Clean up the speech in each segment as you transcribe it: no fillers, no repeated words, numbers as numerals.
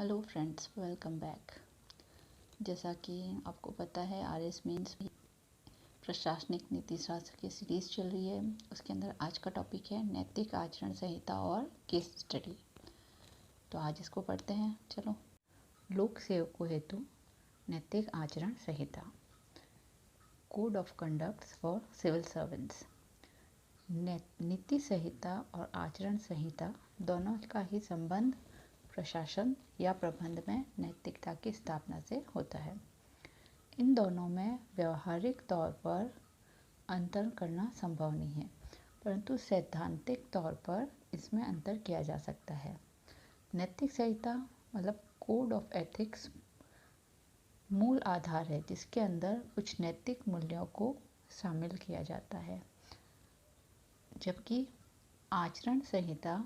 Hello friends, welcome back. जैसा कि आपको पता है, आरएस मीन्स प्रशासनिक नीति शास्त्र की सीरीज़ चल रही है। उसके अंदर आज का टॉपिक है नैतिक आचरण संहिता और केस स्टडी। तो आज इसको पढ़ते हैं। चलो। लोक सेवकों हेतु नैतिक आचरण संहिता, code of conduct for civil servants. नीति संहिता और आचरण संहिता दोनों का ही संबंध प्रशासन या प्रबंध में नैतिकता की स्थापना से होता है। इन दोनों में व्यवहारिक तौर पर अंतर करना संभव नहीं है, परंतु सैद्धांतिक तौर पर इसमें अंतर किया जा सकता है। नैतिक संहिता मतलब कोड ऑफ एथिक्स मूल आधार है, जिसके अंदर कुछ नैतिक मूल्यों को शामिल किया जाता है, जबकि आचरण संहिता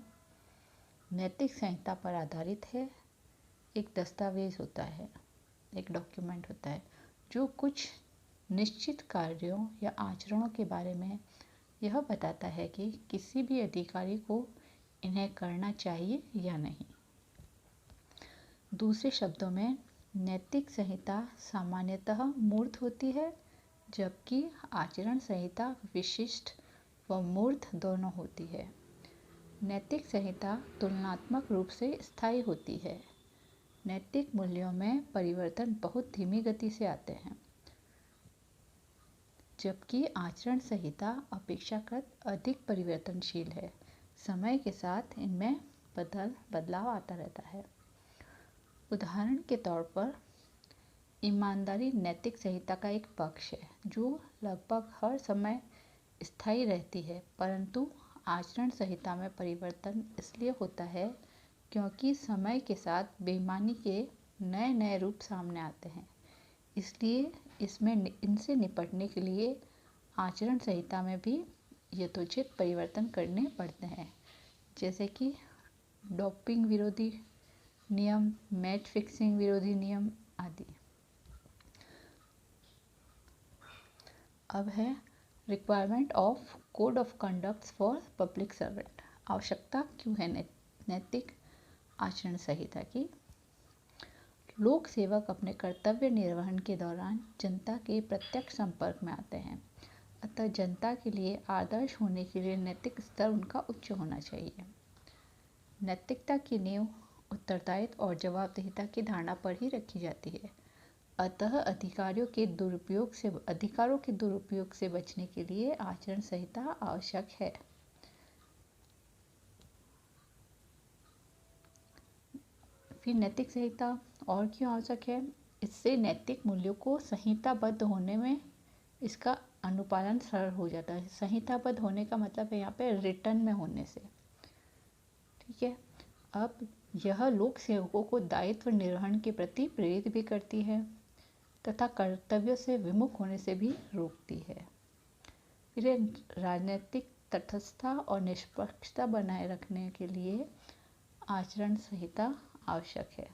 नैतिक संहिता पर आधारित है। एक दस्तावेज होता है, एक डॉक्यूमेंट होता है, जो कुछ निश्चित कार्यों या आचरणों के बारे में यह बताता है कि किसी भी अधिकारी को इन्हें करना चाहिए या नहीं। दूसरे शब्दों में, नैतिक संहिता सामान्यतः मूर्त होती है, जबकि आचरण संहिता विशिष्ट व मूर्त दोनों होती है। नैतिक संहिता तुलनात्मक रूप से स्थायी होती है। नैतिक मूल्यों में परिवर्तन बहुत धीमी गति से आते हैं, जबकि आचरण संहिता अपेक्षाकृत अधिक परिवर्तनशील है। समय के साथ इनमें बदलाव आता रहता है। उदाहरण के तौर पर, ईमानदारी नैतिक संहिता का एक पक्ष है जो लगभग हर समय स्थायी रहती है, परंतु आचरण संहिता में परिवर्तन इसलिए होता है क्योंकि समय के साथ बेईमानी के नए नए रूप सामने आते हैं। इसलिए इनसे निपटने के लिए आचरण संहिता में भी यथोचित परिवर्तन करने पड़ते हैं, जैसे कि डोपिंग विरोधी नियम, मैच फिक्सिंग विरोधी नियम आदि। अब है requirement of code of conduct for public servant. आवश्यकता क्यों है नैतिक आचरण संहिता की? लोक सेवक अपने कर्तव्य निर्वहन के दौरान जनता के प्रत्यक्ष संपर्क में आते हैं, अतः जनता के लिए आदर्श होने के लिए नैतिक स्तर उनका उच्च होना चाहिए। नैतिकता की नींव उत्तरदायित्व और जवाबदेहिता की धारणा पर ही रखी जाती है, अतः अधिकारों के दुरुपयोग से बचने के लिए आचरण संहिता आवश्यक है। फिर नैतिक संहिता और क्यों आवश्यक है? इससे नैतिक मूल्यों को संहिताबद्ध होने में इसका अनुपालन सरल हो जाता है। संहिताबद्ध होने का मतलब है यहाँ पे रिटर्न में होने से। ठीक है। अब यह लोक सेवकों को दायित्व निर्वहन के प्रति प्रेरित भी करती है तथा कर्तव्यों से विमुख होने से भी रोकती है। फिर राजनीतिक तटस्थता और निष्पक्षता बनाए रखने के लिए आचरण संहिता आवश्यक है।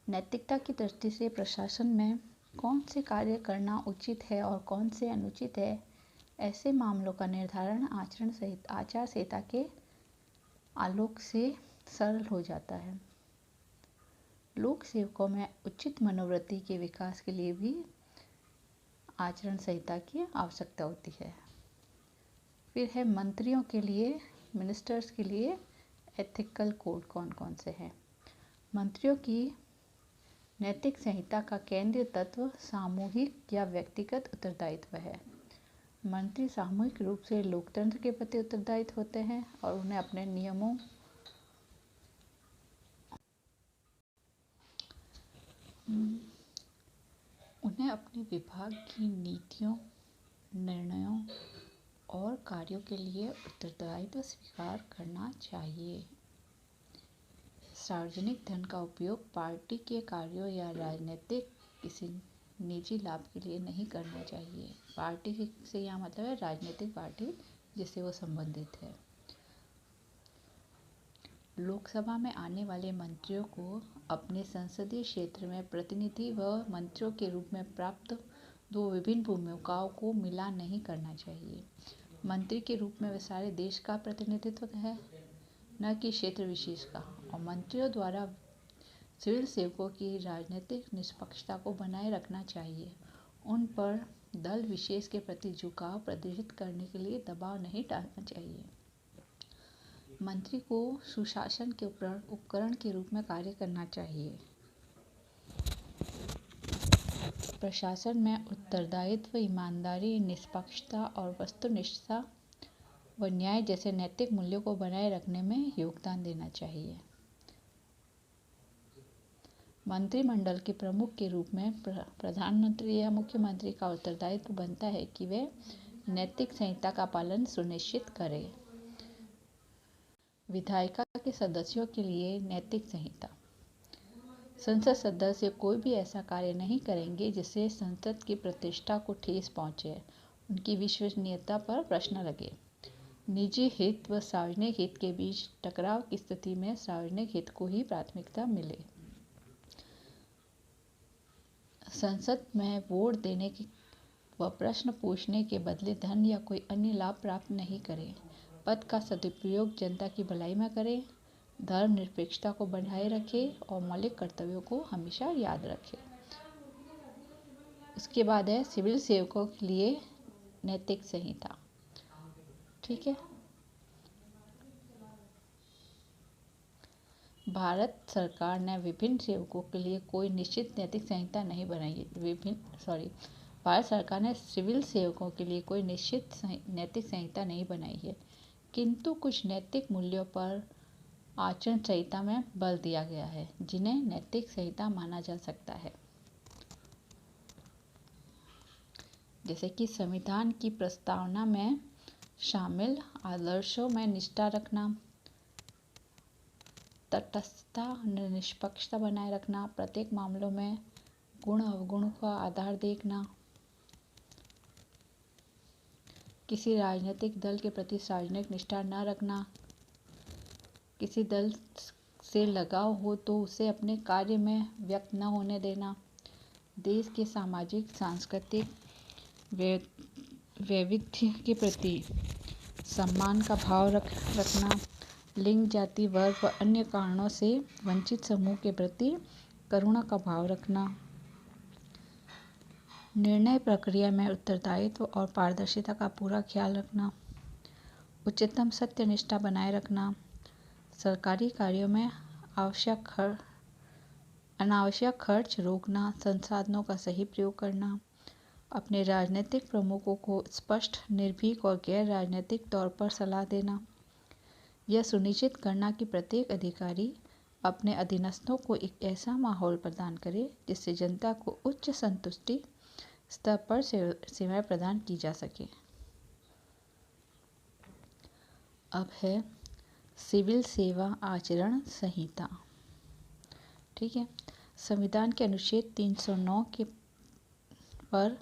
नैतिकता की दृष्टि से प्रशासन में कौन से कार्य करना उचित है और कौन से अनुचित है, ऐसे मामलों का निर्धारण आचार संहिता के आलोक से सरल हो जाता है। लोक सेवकों में उचित मनोवृत्ति के विकास के लिए भी आचरण संहिता की आवश्यकता होती है। फिर है मंत्रियों के लिए, मिनिस्टर्स के लिए एथिकल कोड कौन कौन से हैं? मंत्रियों की नैतिक संहिता का केंद्रीय तत्व सामूहिक या व्यक्तिगत उत्तरदायित्व है। मंत्री सामूहिक रूप से लोकतंत्र के प्रति उत्तरदायित्व होते हैं और उन्हें अपने विभाग की नीतियों, निर्णयों और कार्यों के लिए उत्तरदायित्व स्वीकार करना चाहिए। सार्वजनिक धन का उपयोग पार्टी के कार्यों या राजनीतिक किसी निजी लाभ के लिए नहीं करना चाहिए। पार्टी से यहाँ मतलब है राजनीतिक पार्टी जिससे वो संबंधित है। लोकसभा में आने वाले मंत्रियों को अपने संसदीय क्षेत्र में प्रतिनिधि व मंत्रियों के रूप में प्राप्त दो विभिन्न भूमिकाओं को मिला नहीं करना चाहिए। मंत्री के रूप में वे सारे देश का प्रतिनिधित्व है, न कि क्षेत्र विशेष का, और मंत्रियों द्वारा सिविल सेवकों की राजनीतिक निष्पक्षता को बनाए रखना चाहिए। उन पर दल विशेष के प्रति झुकाव प्रदर्शित करने के लिए दबाव नहीं डालना चाहिए। मंत्री को सुशासन के उपकरण के रूप में कार्य करना चाहिए। प्रशासन में उत्तरदायित्व, ईमानदारी, निष्पक्षता और वस्तुनिष्ठता व न्याय जैसे नैतिक मूल्यों को बनाए रखने में योगदान देना चाहिए। मंत्रिमंडल के प्रमुख के रूप में प्रधानमंत्री या मुख्यमंत्री का उत्तरदायित्व बनता है कि वे नैतिक संहिता का पालन सुनिश्चित करें। विधायिका के सदस्यों के लिए नैतिक संहिता। संसद सदस्य कोई भी ऐसा कार्य नहीं करेंगे जिससे संसद की प्रतिष्ठा को ठेस पहुंचे, उनकी विश्वसनीयता पर प्रश्न लगे। निजी हित व सार्वजनिक हित के बीच टकराव की स्थिति में सार्वजनिक हित को ही प्राथमिकता मिले। संसद में वोट देने व प्रश्न पूछने के बदले धन या कोई अन्य लाभ प्राप्त नहीं करें। पद का सदुपयोग जनता की भलाई में करें। धर्मनिरपेक्षता को बनाए रखें और मौलिक कर्तव्यों को हमेशा याद रखें। उसके बाद है सिविल सेवकों के लिए नैतिक संहिता। ठीक है। भारत सरकार ने विभिन्न सेवकों के लिए कोई निश्चित नैतिक संहिता नहीं बनाई है। भारत सरकार ने सिविल सेवकों के लिए कोई निश्चित नैतिक संहिता नहीं बनाई है, किंतु कुछ नैतिक मूल्यों पर आचरण संहिता में बल दिया गया है, जिन्हें नैतिक संहिता माना जा सकता है। जैसे कि संविधान की प्रस्तावना में शामिल आदर्शों में निष्ठा रखना, तटस्थता, निष्पक्षता बनाए रखना, प्रत्येक मामलों में गुण अवगुण का आधार देखना, किसी राजनीतिक दल के प्रति सार्वजनिक निष्ठा न रखना, किसी दल से लगाव हो तो उसे अपने कार्य में व्यक्त न होने देना, देश के सामाजिक सांस्कृतिक वैविध्य के प्रति सम्मान का भाव रखना, लिंग, जाति, वर्ग व अन्य कारणों से वंचित समूह के प्रति करुणा का भाव रखना, निर्णय प्रक्रिया में उत्तरदायित्व और पारदर्शिता का पूरा ख्याल रखना, उच्चतम सत्यनिष्ठा बनाए रखना, सरकारी कार्यों में अनावश्यक खर्च रोकना, संसाधनों का सही प्रयोग करना, अपने राजनीतिक प्रमुखों को स्पष्ट, निर्भीक और गैर राजनीतिक तौर पर सलाह देना, यह सुनिश्चित करना कि प्रत्येक अधिकारी अपने अधीनस्थों को एक ऐसा माहौल प्रदान करे जिससे जनता को उच्च संतुष्टि स्तर पर सेवाएं प्रदान की जा सके। अब है सिविल सेवा आचरण संहिता। ठीक है। संविधान के अनुच्छेद 309 के पर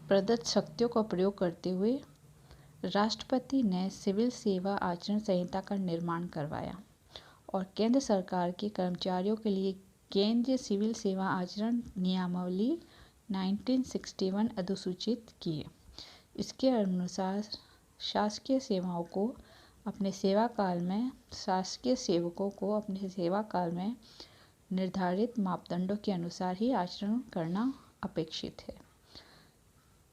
प्रदत्त शक्तियों का प्रयोग करते हुए राष्ट्रपति ने सिविल सेवा आचरण संहिता का निर्माण करवाया और केंद्र सरकार के कर्मचारियों के लिए केंद्रीय सिविल सेवा आचरण नियमावली 1961 अधिसूचित किए। इसके अनुसार शासकीय सेवकों को अपने सेवा काल में निर्धारित मापदंडों के अनुसार ही आचरण करना अपेक्षित है।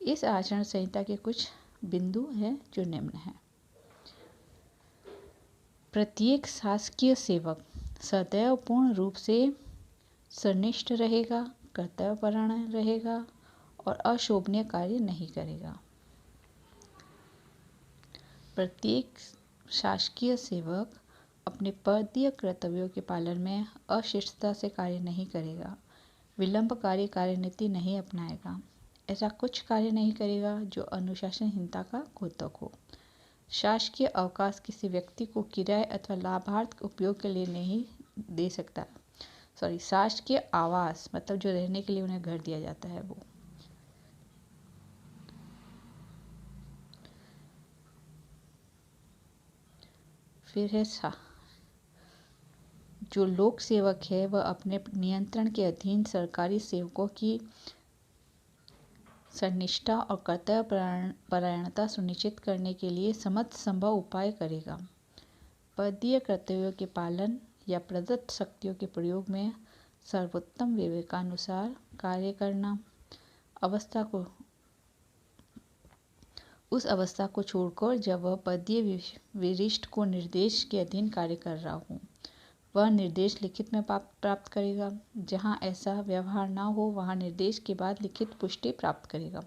इस आचरण संहिता के कुछ बिंदु हैं जो निम्न हैं। प्रत्येक शासकीय सेवक सदैव पूर्ण रूप से सनिष्ठ रहेगा, कर्तव्यपरायण रहेगा और अशोभनीय कार्य नहीं करेगा। प्रत्येक शासकीय सेवक अपने पदीय कर्तव्यों के पालन में अशिष्टता से कार्य नहीं करेगा, विलंबकारी कार्यनीति नहीं अपनाएगा, ऐसा कुछ कार्य नहीं करेगा जो अनुशासनहीनता का द्योतक हो। शासकीय अवकाश किसी व्यक्ति को किराए अथवा लाभार्थ उपयोग के लिए नहीं दे सकता। शासकीय आवास मतलब जो रहने के लिए उन्हें घर दिया जाता है वो। फिर है जो लोक सेवक है वह अपने नियंत्रण के अधीन सरकारी सेवकों की सनिष्ठा और कर्तव्य परायणता सुनिश्चित करने के लिए समस्त संभव उपाय करेगा। पदीय कर्तव्यों के पालन या प्रदत्त शक्तियों के प्रयोग में सर्वोत्तम विवेकानुसार कार्य करना, उस अवस्था को छोड़कर जब वह पदीय वरिष्ठ को निर्देश के अधीन कार्य कर रहा हो, वह निर्देश लिखित में प्राप्त करेगा। जहां ऐसा व्यवहार न हो वहां निर्देश के बाद लिखित पुष्टि प्राप्त करेगा।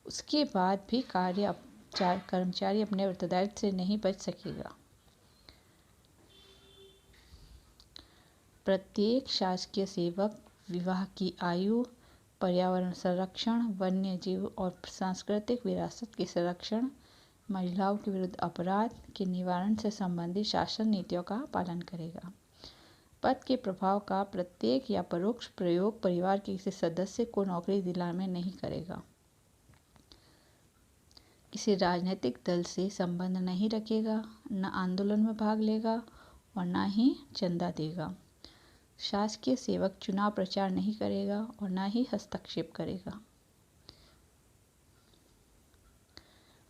उसके बाद भी कर्मचारी अपने उत्तरदायित्व से नहीं बच सकेगा। प्रत्येक शासकीय सेवक विवाह की आयु, पर्यावरण संरक्षण, वन्य जीव और सांस्कृतिक विरासत के संरक्षण, महिलाओं के विरुद्ध अपराध के निवारण से संबंधित शासन नीतियों का पालन करेगा। पद के प्रभाव का प्रत्यक्ष या परोक्ष प्रयोग परिवार के किसी सदस्य को नौकरी दिलाने में नहीं करेगा। किसी राजनीतिक दल से संबंध नहीं रखेगा, न आंदोलन में भाग लेगा और न ही चंदा देगा। शासकीय सेवक चुनाव प्रचार नहीं करेगा और न ही हस्तक्षेप करेगा।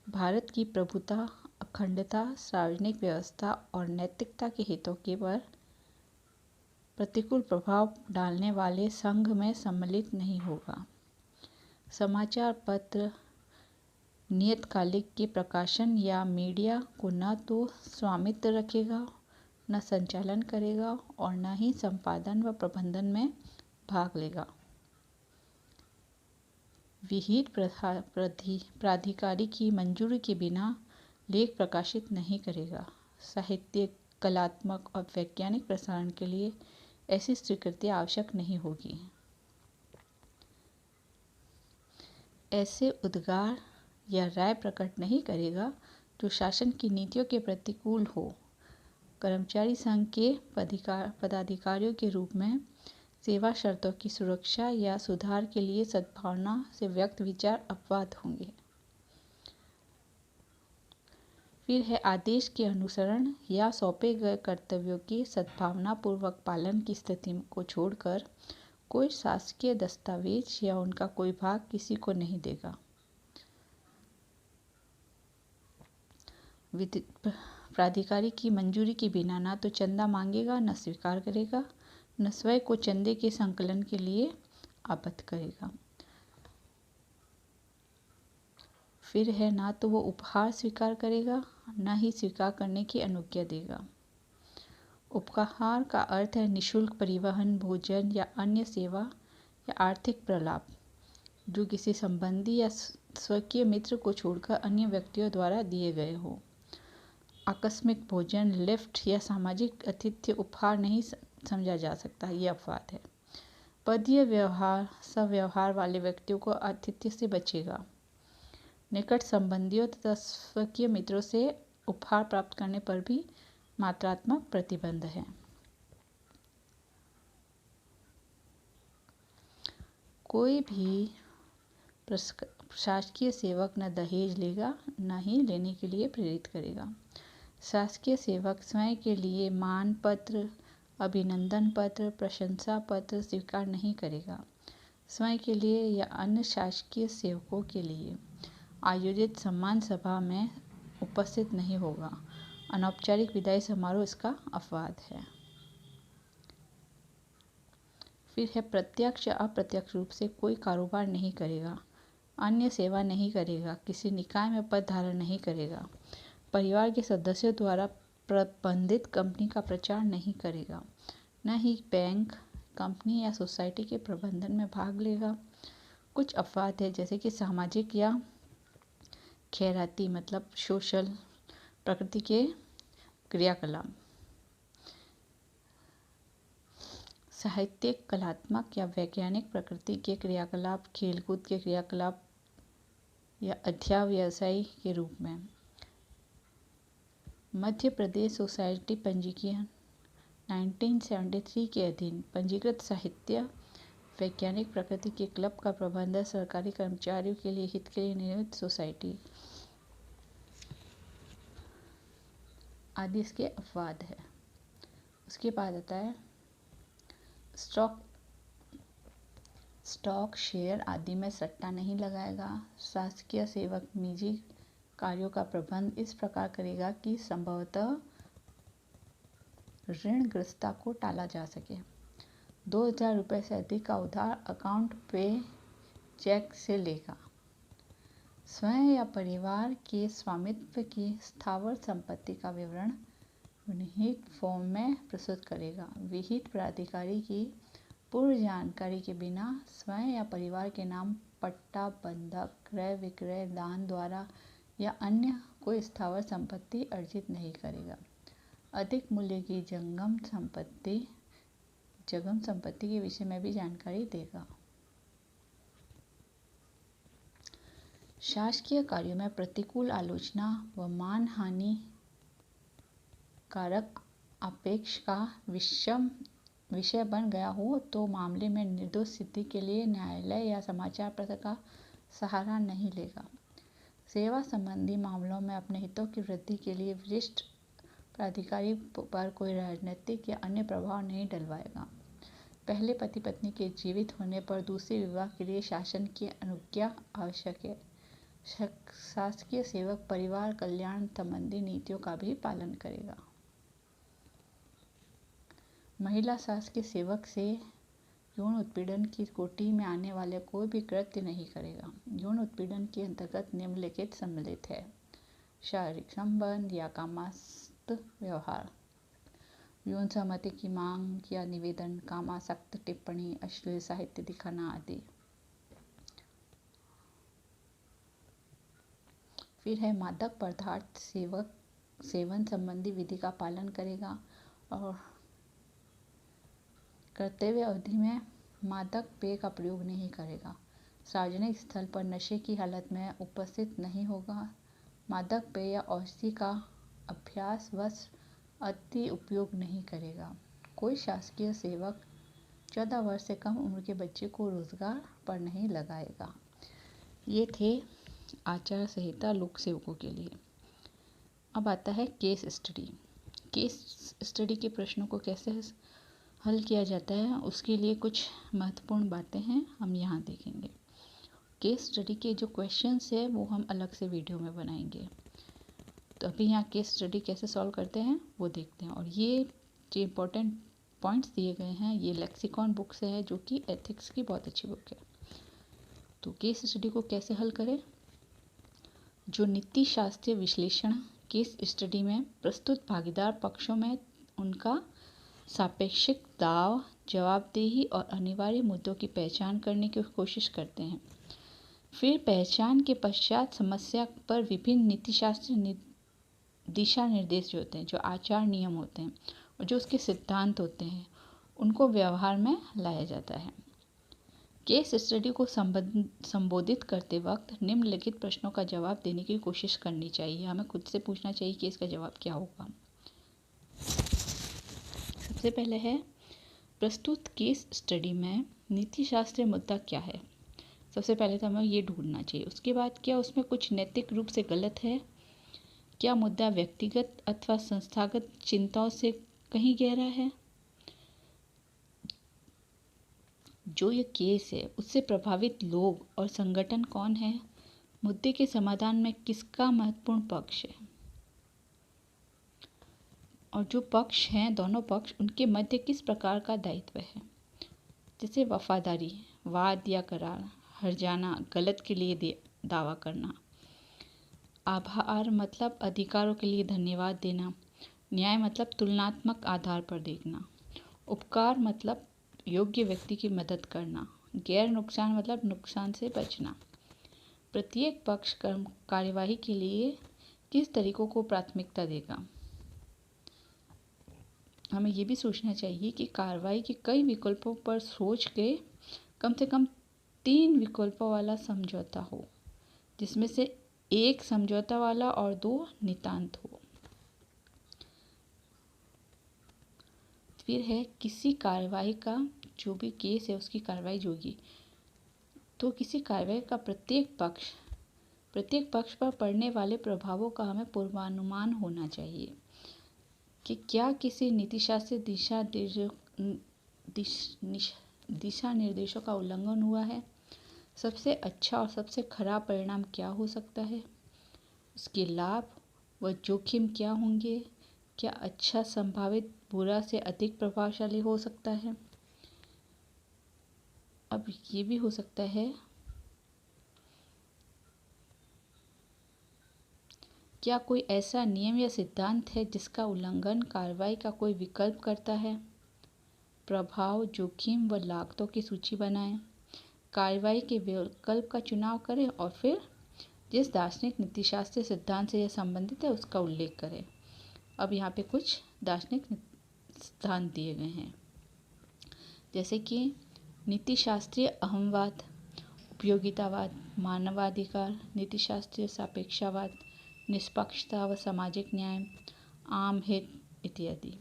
भारत की प्रभुता, अखंडता, सार्वजनिक व्यवस्था और नैतिकता के हितों के पर प्रतिकूल प्रभाव डालने वाले संघ में सम्मिलित नहीं होगा। समाचार पत्र, नियतकालिक के प्रकाशन या मीडिया को न तो स्वामित्व रखेगा, न संचालन करेगा और न ही संपादन व प्रबंधन में भाग लेगा। विहित प्राधिकारी की मंजूरी के बिना लेख प्रकाशित नहीं करेगा। साहित्यिक, कलात्मक और वैज्ञानिक प्रसारण के लिए ऐसी स्वीकृति आवश्यक नहीं होगी। ऐसे उद्गार या राय प्रकट नहीं करेगा जो शासन की नीतियों के प्रतिकूल हो। कर्मचारी संघ के पदाधिकारियों के रूप में सेवा शर्तों की सुरक्षा या सुधार के लिए सद्भावना से व्यक्त विचार अपवाद होंगे। फिर है आदेश के अनुसरण या सौंपे गए कर्तव्यों के सद्भावनापूर्वक पालन की स्थिति को छोड़कर कोई शासकीय दस्तावेज या उनका कोई भाग किसी को नहीं देगा। प्राधिकारी की मंजूरी के बिना न तो चंदा मांगेगा, न स्वीकार करेगा, न स्वयं को चंदे के संकलन के लिए आबद्ध करेगा। फिर है ना तो वो उपहार स्वीकार करेगा, न ही स्वीकार करने की अनुज्ञा देगा। उपहार का अर्थ है निःशुल्क परिवहन, भोजन या अन्य सेवा या आर्थिक प्रलाभ जो किसी संबंधी या स्वकीय मित्र को छोड़कर अन्य व्यक्तियों द्वारा दिए गए हो। आकस्मिक भोजन, लिफ्ट या सामाजिक आतिथ्य उपहार नहीं समझा जा सकता, ये अपवाद है। पदीय सव्यवहार वाले व्यक्तियों को आतिथ्य से बचेगा। निकट संबंधियों तथा स्वकीय मित्रों से उपहार प्राप्त करने पर भी मात्रात्मक प्रतिबंध है। कोई भी शासकीय सेवक न दहेज लेगा, न ही लेने के लिए प्रेरित करेगा। शासकीय सेवक स्वयं के लिए मान पत्र, अभिनंदन पत्र, प्रशंसा पत्र स्वीकार नहीं करेगा। स्वयं के लिए या अन्य शासकीय सेवकों के लिए आयोजित सम्मान सभा में उपस्थित नहीं होगा। अनौपचारिक विदाई समारोह इसका अपवाद है। फिर है प्रत्यक्ष या अप्रत्यक्ष रूप से कोई कारोबार नहीं करेगा, अन्य सेवा नहीं करेगा, किसी निकाय में पद धारण नहीं करेगा, परिवार के सदस्यों द्वारा प्रबंधित कंपनी का प्रचार नहीं करेगा, न ही बैंक, कंपनी या सोसाइटी के प्रबंधन में भाग लेगा। कुछ अपवाद है जैसे कि सामाजिक या खैराती मतलब सोशल प्रकृति के क्रियाकलाप, साहित्यिक, कलात्मक या वैज्ञानिक प्रकृति के क्रियाकलाप, खेलकूद के क्रियाकलाप या अध्यावसायी के रूप में। मध्य प्रदेश सोसाइटी पंजीकरण 1973 के अधीन पंजीकृत साहित्य वैज्ञानिक प्रकृति के क्लब का प्रबंधन सरकारी कर्मचारियों के लिए हित के लिए निर्मित सोसाइटी आदि इसके अपवाद है। उसके बाद आता है स्टॉक शेयर आदि में सट्टा नहीं लगाएगा। शासकीय सेवक निजी कार्यों का प्रबंध इस प्रकार करेगा कि संभवतः ऋणग्रस्तता को टाला जा सके। 2,000 रुपये से अधिक का उधार अकाउंट पे चेक से लेगा। स्वयं या परिवार के स्वामित्व की स्थावर संपत्ति का विवरण विहित फॉर्म में प्रस्तुत करेगा। विहित प्राधिकारी की पूर्व जानकारी के बिना स्वयं या परिवार के नाम पट्टा, बंधक, क्रय विक्रय, दान द्वारा या अन्य कोई स्थावर संपत्ति अर्जित नहीं करेगा। अधिक मूल्य की जंगम संपत्ति के विषय में भी जानकारी देगा। शासकीय कार्यों में प्रतिकूल आलोचना व मानहानि कारक आक्षेप का विषय बन गया हो तो मामले में निर्दोष सिद्धि के लिए न्यायालय या समाचार पत्र का सहारा नहीं लेगा। सेवा संबंधी मामलों में अपने हितों की वृद्धि के लिए वरिष्ठ प्राधिकारी पर कोई राजनीतिक या अन्य प्रभाव नहीं डलवाएगा। पहले पति पत्नी के जीवित होने पर दूसरे विवाह के लिए शासन की अनुज्ञा आवश्यक है। शासकीय सेवक परिवार कल्याण संबंधी नीतियों का भी पालन करेगा। महिला शासकीय सेवक से यौन उत्पीड़न की कोटि में आने वाले कोई भी कृत्य नहीं करेगा। यौन उत्पीड़न के अंतर्गत निम्नलिखित सम्मिलित है: शारीरिक संबंध या कामासक्त व्यवहार, यौन सहमति की मांग या निवेदन, कामासक्त टिप्पणी, अश्लील साहित्य दिखाना आदि। फिर है मादक पदार्थ सेवन संबंधी विधि का पालन करेगा और कर्तव्य अवधि में मादक पेय का प्रयोग नहीं करेगा। सार्वजनिक स्थल पर नशे की हालत में उपस्थित नहीं होगा। मादक पेय या औषधि का अभ्यासवश अति उपयोग नहीं करेगा। कोई शासकीय सेवक 14 वर्ष से कम उम्र के बच्चे को रोजगार पर नहीं लगाएगा। ये थे आचार संहिता लोक सेवकों के लिए। अब आता है केस स्टडी। केस स्टडी के प्रश्नों को कैसे हल किया जाता है उसके लिए कुछ महत्वपूर्ण बातें हैं, हम यहाँ देखेंगे। केस स्टडी के जो क्वेश्चंस है वो हम अलग से वीडियो में बनाएंगे। तो अभी यहाँ केस स्टडी कैसे सॉल्व करते हैं वो देखते हैं। और ये जो इम्पोर्टेंट पॉइंट्स दिए गए हैं ये लेक्सिकॉन बुक से है, जो कि एथिक्स की बहुत अच्छी बुक है। तो केस स्टडी को कैसे हल करें? जो नीति शास्त्रीय विश्लेषण केस स्टडी में प्रस्तुत भागीदार पक्षों में उनका सापेक्षिक दाव, जवाबदेही और अनिवार्य मुद्दों की पहचान करने की कोशिश करते हैं। फिर पहचान के पश्चात समस्या पर विभिन्न नीतिशास्त्र दिशा निर्देश जो होते हैं, जो आचार नियम होते हैं और जो उसके सिद्धांत होते हैं, उनको व्यवहार में लाया जाता है। केस स्टडी को संबोधित करते वक्त निम्नलिखित प्रश्नों का जवाब देने की कोशिश करनी चाहिए। हमें खुद से पूछना चाहिए कि इसका जवाब क्या होगा। सबसे पहले है, प्रस्तुत केस स्टडी में नीतिशास्त्रीय मुद्दा क्या है? सबसे पहले तो हमें ये ढूंढना चाहिए। उसके बाद क्या उसमें कुछ नैतिक रूप से गलत है? क्या मुद्दा व्यक्तिगत अथवा संस्थागत चिंताओं से कहीं गहरा है? जो ये केस है उससे प्रभावित लोग और संगठन कौन है? मुद्दे के समाधान में किसका महत्वपूर्ण पक्ष है? और जो पक्ष हैं, दोनों पक्ष, उनके मध्य किस प्रकार का दायित्व है? जैसे वफादारी, वाद या करार, हर्जाना, गलत के लिए दावा करना, आभार मतलब अधिकारों के लिए धन्यवाद देना, न्याय मतलब तुलनात्मक आधार पर देखना, उपकार मतलब योग्य व्यक्ति की मदद करना, गैर नुकसान मतलब नुकसान से बचना। प्रत्येक पक्ष कार्यवाही के लिए किस तरीकों को प्राथमिकता देगा? हमें ये भी सोचना चाहिए कि कार्रवाई के कई विकल्पों पर सोच के कम से कम 3 विकल्पों वाला समझौता हो, जिसमें से एक समझौता वाला और 2 नितांत हो। फिर है, किसी कार्रवाई का जो भी केस है उसकी कार्रवाई जो होगी, तो किसी कार्रवाई का प्रत्येक पक्ष पर पड़ने वाले प्रभावों का हमें पूर्वानुमान होना चाहिए कि क्या किसी नीतिशास्त्रीय दिशा निर्देशों का उल्लंघन हुआ है, सबसे अच्छा और सबसे खराब परिणाम क्या हो सकता है, उसके लाभ व जोखिम क्या होंगे, क्या अच्छा संभावित बुरा से अधिक प्रभावशाली हो सकता है? अब ये भी हो सकता है, क्या कोई ऐसा नियम या सिद्धांत है जिसका उल्लंघन कार्रवाई का कोई विकल्प करता है? प्रभाव, जोखिम व लागतों की सूची बनाएं। कार्रवाई के विकल्प का चुनाव करें और फिर जिस दार्शनिक नीतिशास्त्रीय सिद्धांत से यह संबंधित है उसका उल्लेख करें। अब यहाँ पे कुछ दार्शनिक सिद्धांत दिए गए हैं, जैसे कि नीतिशास्त्रीय अहंवाद, उपयोगितावाद, मानवाधिकार, नीतिशास्त्रीय सापेक्षतावाद, निष्पक्षता व सामाजिक न्याय, आम हित इत्यादि।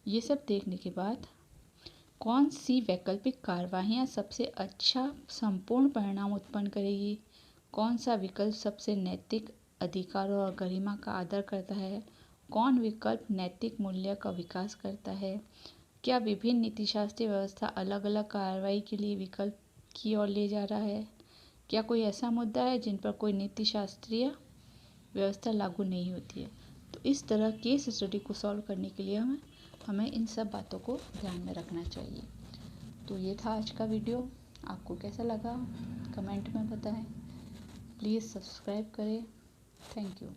ये सब देखने के बाद कौन सी वैकल्पिक कार्यवाहियाँ सबसे अच्छा संपूर्ण परिणाम उत्पन्न करेगी, कौन सा विकल्प सबसे नैतिक अधिकारों और गरिमा का आदर करता है, कौन विकल्प नैतिक मूल्य का विकास करता है, क्या विभिन्न नीतिशास्त्रीय व्यवस्था अलग अलग कार्रवाई के लिए विकल्प की ओर ले जा रहा है, क्या कोई ऐसा मुद्दा है जिन पर कोई नीतिशास्त्रीय व्यवस्था लागू नहीं होती है। तो इस तरह केस स्टडी को सॉल्व करने के लिए हमें इन सब बातों को ध्यान में रखना चाहिए। तो ये था आज का वीडियो, आपको कैसा लगा कमेंट में बताएं, प्लीज़ सब्सक्राइब करें। Thank you.